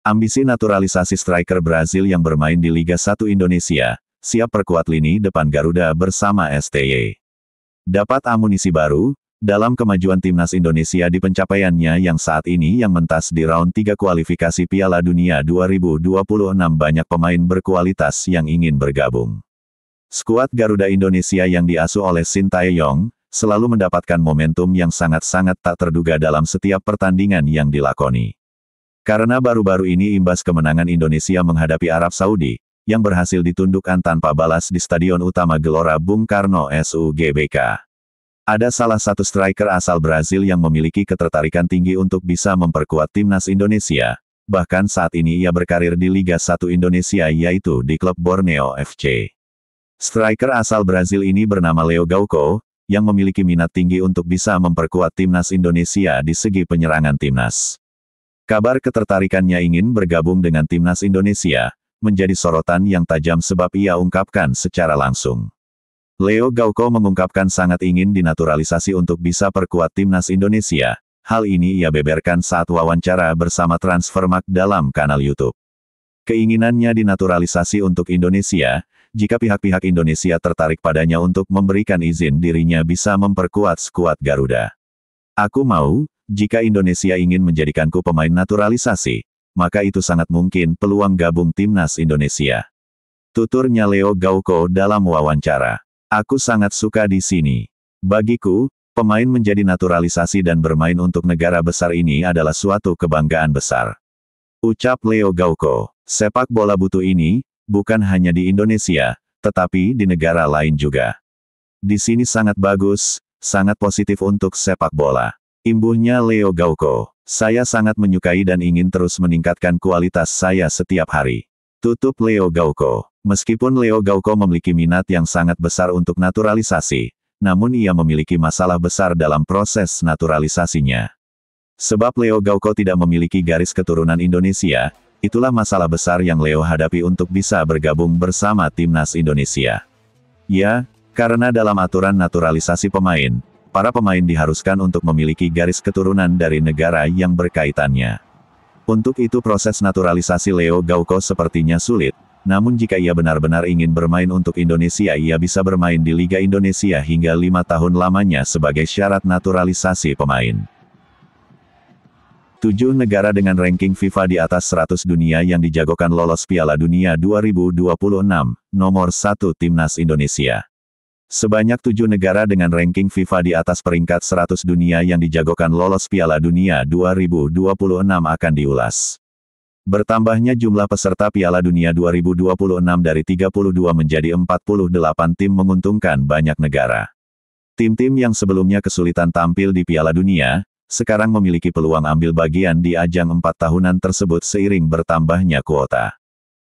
Ambisi naturalisasi striker Brazil yang bermain di Liga 1 Indonesia, siap perkuat lini depan Garuda bersama STY. Dapat amunisi baru, dalam kemajuan timnas Indonesia di pencapaiannya yang saat ini yang mentas di round 3 kualifikasi Piala Dunia 2026 banyak pemain berkualitas yang ingin bergabung. Skuad Garuda Indonesia yang diasuh oleh Sintayong, selalu mendapatkan momentum yang sangat-sangat tak terduga dalam setiap pertandingan yang dilakoni. Karena baru-baru ini imbas kemenangan Indonesia menghadapi Arab Saudi, yang berhasil ditundukkan tanpa balas di Stadion Utama Gelora Bung Karno SUGBK. Ada salah satu striker asal Brazil yang memiliki ketertarikan tinggi untuk bisa memperkuat timnas Indonesia, bahkan saat ini ia berkarir di Liga 1 Indonesia yaitu di klub Borneo FC. Striker asal Brazil ini bernama Leo Gauco, yang memiliki minat tinggi untuk bisa memperkuat timnas Indonesia di segi penyerangan timnas. Kabar ketertarikannya ingin bergabung dengan timnas Indonesia, menjadi sorotan yang tajam sebab ia ungkapkan secara langsung. Leo Gauco mengungkapkan sangat ingin dinaturalisasi untuk bisa perkuat timnas Indonesia. Hal ini ia beberkan saat wawancara bersama Transfermarkt dalam kanal YouTube. Keinginannya dinaturalisasi untuk Indonesia, jika pihak-pihak Indonesia tertarik padanya untuk memberikan izin dirinya bisa memperkuat skuad Garuda. Aku mau, jika Indonesia ingin menjadikanku pemain naturalisasi, maka itu sangat mungkin peluang gabung timnas Indonesia. Tuturnya Leo Gauco dalam wawancara. Aku sangat suka di sini. Bagiku, pemain menjadi naturalisasi dan bermain untuk negara besar ini adalah suatu kebanggaan besar. Ucap Leo Gauco. Sepak bola butuh ini, bukan hanya di Indonesia, tetapi di negara lain juga. Di sini sangat bagus, sangat positif untuk sepak bola. Imbuhnya Leo Gauco. Saya sangat menyukai dan ingin terus meningkatkan kualitas saya setiap hari. Tutup Leo Gauco. Meskipun Leo Gauco memiliki minat yang sangat besar untuk naturalisasi, namun ia memiliki masalah besar dalam proses naturalisasinya. Sebab Leo Gauco tidak memiliki garis keturunan Indonesia, itulah masalah besar yang Leo hadapi untuk bisa bergabung bersama timnas Indonesia. Ya, karena dalam aturan naturalisasi pemain, para pemain diharuskan untuk memiliki garis keturunan dari negara yang berkaitannya. Untuk itu proses naturalisasi Leo Gauco sepertinya sulit, namun jika ia benar-benar ingin bermain untuk Indonesia ia bisa bermain di Liga Indonesia hingga 5 tahun lamanya sebagai syarat naturalisasi pemain. 7 negara dengan ranking FIFA di atas 100 dunia yang dijagokan lolos Piala Dunia 2026, nomor 1 Timnas Indonesia. Sebanyak 7 negara dengan ranking FIFA di atas peringkat 100 dunia yang dijagokan lolos Piala Dunia 2026 akan diulas. Bertambahnya jumlah peserta Piala Dunia 2026 dari 32 menjadi 48 tim menguntungkan banyak negara. Tim-tim yang sebelumnya kesulitan tampil di Piala Dunia, sekarang memiliki peluang ambil bagian di ajang 4 tahunan tersebut seiring bertambahnya kuota.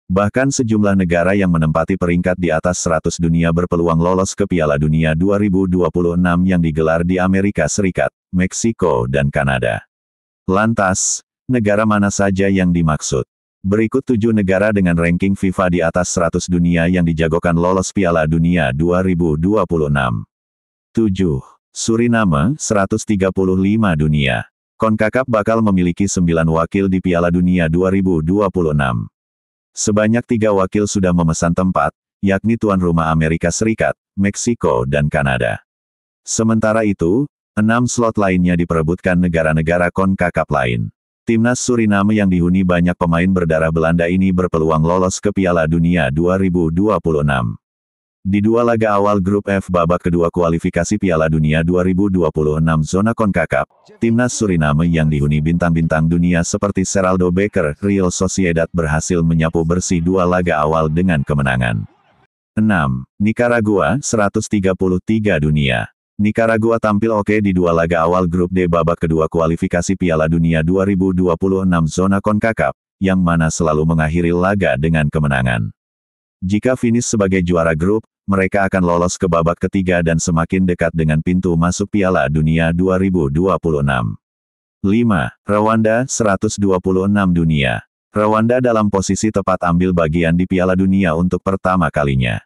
Bahkan sejumlah negara yang menempati peringkat di atas 100 dunia berpeluang lolos ke Piala Dunia 2026 yang digelar di Amerika Serikat, Meksiko dan Kanada. Lantas, negara mana saja yang dimaksud? Berikut 7 negara dengan ranking FIFA di atas 100 dunia yang dijagokan lolos Piala Dunia 2026. 7. Suriname, 135 dunia. CONCACAF bakal memiliki 9 wakil di Piala Dunia 2026. Sebanyak 3 wakil sudah memesan tempat, yakni tuan rumah Amerika Serikat, Meksiko dan Kanada. Sementara itu, 6 slot lainnya diperebutkan negara-negara CONCACAF lain. Timnas Suriname yang dihuni banyak pemain berdarah Belanda ini berpeluang lolos ke Piala Dunia 2026. Di 2 laga awal grup F babak kedua kualifikasi Piala Dunia 2026 zona CONCACAF, timnas Suriname yang dihuni bintang-bintang dunia seperti Seraldo Becker, Real Sociedad berhasil menyapu bersih 2 laga awal dengan kemenangan. 6. Nicaragua, 133 dunia. Nicaragua tampil oke di 2 laga awal grup D babak kedua kualifikasi Piala Dunia 2026 zona CONCACAF, yang mana selalu mengakhiri laga dengan kemenangan. Jika finish sebagai juara grup, mereka akan lolos ke babak ketiga dan semakin dekat dengan pintu masuk Piala Dunia 2026. 5. Rwanda, 126 dunia. Rwanda dalam posisi tepat ambil bagian di Piala Dunia untuk pertama kalinya.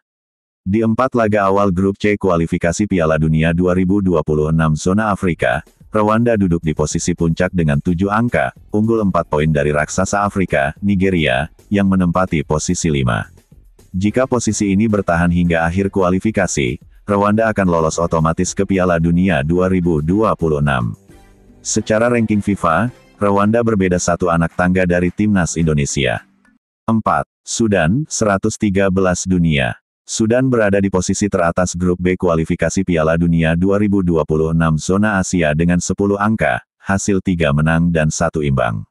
Di 4 laga awal grup C kualifikasi Piala Dunia 2026 zona Afrika, Rwanda duduk di posisi puncak dengan 7 angka, unggul 4 poin dari raksasa Afrika, Nigeria, yang menempati posisi 5. Jika posisi ini bertahan hingga akhir kualifikasi, Rwanda akan lolos otomatis ke Piala Dunia 2026. Secara ranking FIFA, Rwanda berbeda 1 anak tangga dari timnas Indonesia. 4. Sudan, 113 dunia. Sudan berada di posisi teratas grup B kualifikasi Piala Dunia 2026 zona Asia dengan 10 angka, hasil 3 menang dan 1 imbang.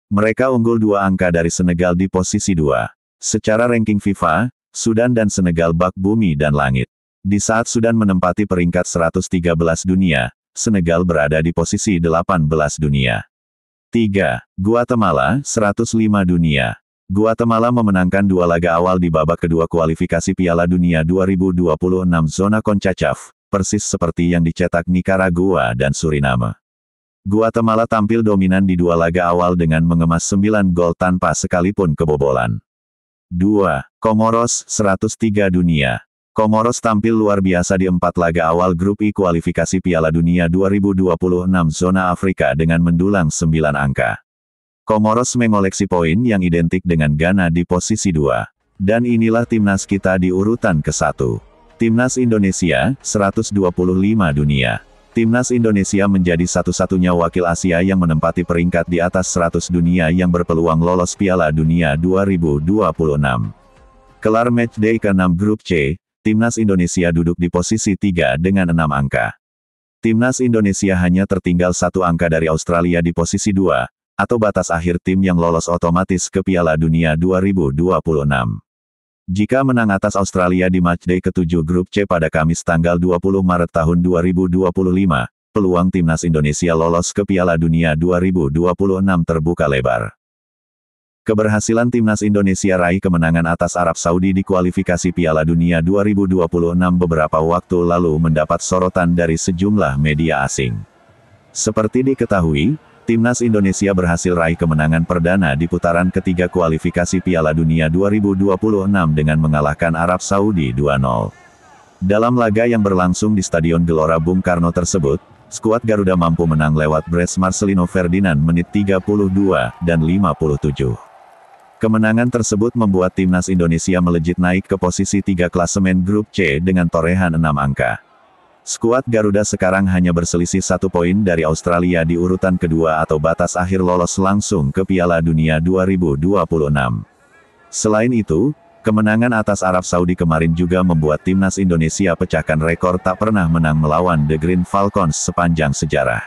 Mereka unggul 2 angka dari Senegal di posisi 2. Secara ranking FIFA, Sudan dan Senegal bak bumi dan langit. Di saat Sudan menempati peringkat 113 dunia, Senegal berada di posisi 18 dunia. 3. Guatemala, 105 dunia. Guatemala memenangkan 2 laga awal di babak kedua kualifikasi Piala Dunia 2026 zona CONCACAF, persis seperti yang dicetak Nicaragua dan Suriname. Guatemala tampil dominan di 2 laga awal dengan mengemas 9 gol tanpa sekalipun kebobolan. 2. Comoros, 103 dunia. Comoros tampil luar biasa di 4 laga awal grup I kualifikasi Piala Dunia 2026 zona Afrika dengan mendulang 9 angka. Comoros mengoleksi poin yang identik dengan Ghana di posisi 2. Dan inilah timnas kita di urutan ke-1. Timnas Indonesia, 125 dunia. Timnas Indonesia menjadi satu-satunya wakil Asia yang menempati peringkat di atas 100 dunia yang berpeluang lolos Piala Dunia 2026. Kelar matchday ke-6 grup C, Timnas Indonesia duduk di posisi 3 dengan 6 angka. Timnas Indonesia hanya tertinggal 1 angka dari Australia di posisi 2, atau batas akhir tim yang lolos otomatis ke Piala Dunia 2026. Jika menang atas Australia di matchday ke-7 grup C pada Kamis tanggal 20 Maret tahun 2025, peluang timnas Indonesia lolos ke Piala Dunia 2026 terbuka lebar. Keberhasilan timnas Indonesia raih kemenangan atas Arab Saudi di kualifikasi Piala Dunia 2026 beberapa waktu lalu mendapat sorotan dari sejumlah media asing. Seperti diketahui, timnas Indonesia berhasil raih kemenangan perdana di putaran ketiga kualifikasi Piala Dunia 2026 dengan mengalahkan Arab Saudi 2-0. Dalam laga yang berlangsung di Stadion Gelora Bung Karno tersebut, skuad Garuda mampu menang lewat brace Marcelino Ferdinand menit 32 dan 57. Kemenangan tersebut membuat timnas Indonesia melejit naik ke posisi 3 klasemen grup C dengan torehan 6 angka. Skuad Garuda sekarang hanya berselisih 1 poin dari Australia di urutan kedua atau batas akhir lolos langsung ke Piala Dunia 2026. Selain itu, kemenangan atas Arab Saudi kemarin juga membuat timnas Indonesia pecahkan rekor tak pernah menang melawan The Green Falcons sepanjang sejarah.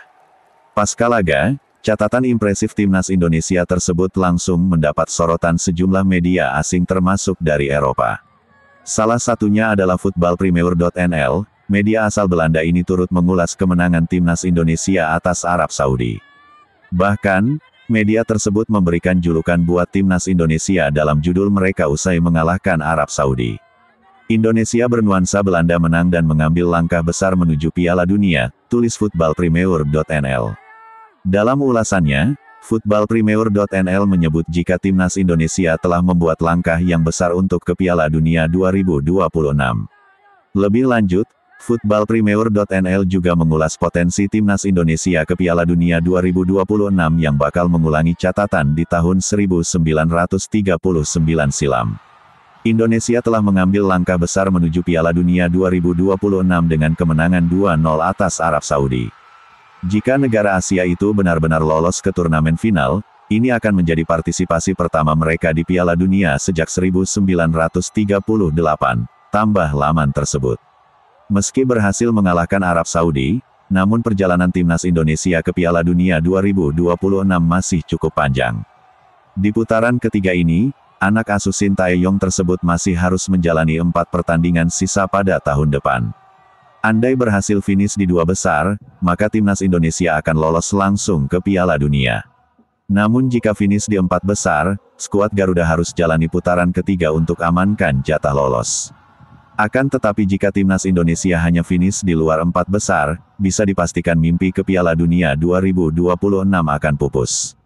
Pasca laga, catatan impresif timnas Indonesia tersebut langsung mendapat sorotan sejumlah media asing termasuk dari Eropa. Salah satunya adalah Voetbalprimeur.nl. Media asal Belanda ini turut mengulas kemenangan timnas Indonesia atas Arab Saudi. Bahkan, media tersebut memberikan julukan buat timnas Indonesia dalam judul mereka usai mengalahkan Arab Saudi. Indonesia bernuansa Belanda menang dan mengambil langkah besar menuju Piala Dunia, tulis Voetbalprimeur.nl. Dalam ulasannya, Voetbalprimeur.nl menyebut jika timnas Indonesia telah membuat langkah yang besar untuk ke Piala Dunia 2026. Lebih lanjut, Voetbalprimeur.nl juga mengulas potensi timnas Indonesia ke Piala Dunia 2026 yang bakal mengulangi catatan di tahun 1939 silam. Indonesia telah mengambil langkah besar menuju Piala Dunia 2026 dengan kemenangan 2-0 atas Arab Saudi. Jika negara Asia itu benar-benar lolos ke turnamen final, ini akan menjadi partisipasi pertama mereka di Piala Dunia sejak 1938, tambah laman tersebut. Meski berhasil mengalahkan Arab Saudi, namun perjalanan timnas Indonesia ke Piala Dunia 2026 masih cukup panjang. Di putaran ketiga ini, anak asuh Shin Tae-yong tersebut masih harus menjalani 4 pertandingan sisa pada tahun depan. Andai berhasil finish di 2 besar, maka timnas Indonesia akan lolos langsung ke Piala Dunia. Namun jika finish di 4 besar, skuad Garuda harus jalani putaran ketiga untuk amankan jatah lolos. Akan tetapi jika timnas Indonesia hanya finish di luar 4 besar, bisa dipastikan mimpi ke Piala Dunia 2026 akan pupus.